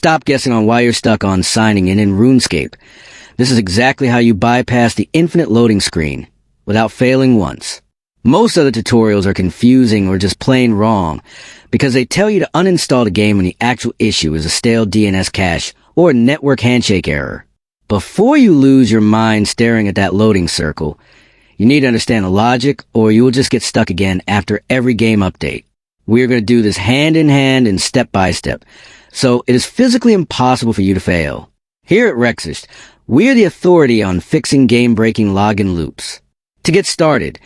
stop guessing on why you're stuck on signing in RuneScape. This is exactly how you bypass the infinite loading screen without failing once. Most other tutorials are confusing or just plain wrong because they tell you to uninstall the game when the actual issue is a stale DNS cache or a network handshake error. Before you lose your mind staring at that loading circle, you need to understand the logic or you will just get stuck again after every game update. We are going to do this hand in hand and step by step, so it is physically impossible for you to fail. Here at Rexist, we are the authority on fixing game-breaking login loops. To get started,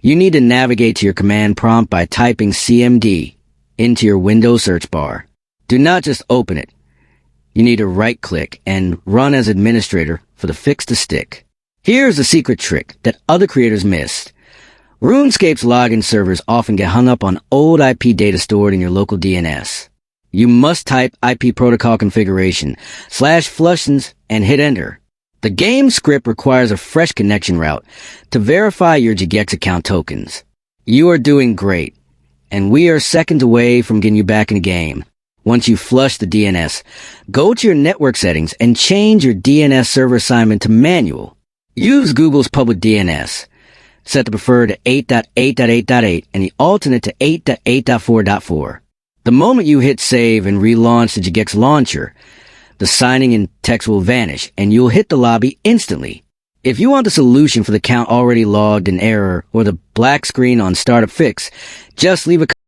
you need to navigate to your command prompt by typing CMD into your Windows search bar. Do not just open it. You need to right-click and run as administrator for the fix to stick. Here's a secret trick that other creators missed. RuneScape's login servers often get hung up on old IP data stored in your local DNS. You must type IP protocol configuration /flushins and hit enter. The game script requires a fresh connection route to verify your Jagex account tokens. You are doing great, and we are seconds away from getting you back in the game. Once you flush the DNS, go to your network settings and change your DNS server assignment to manual. Use Google's public DNS. Set the preferred to 8.8.8.8 and the alternate to 8.8.4.4. The moment you hit save and relaunch the Jagex Launcher, the signing in text will vanish and you'll hit the lobby instantly. If you want the solution for the account already logged in error or the black screen on startup fix, just leave a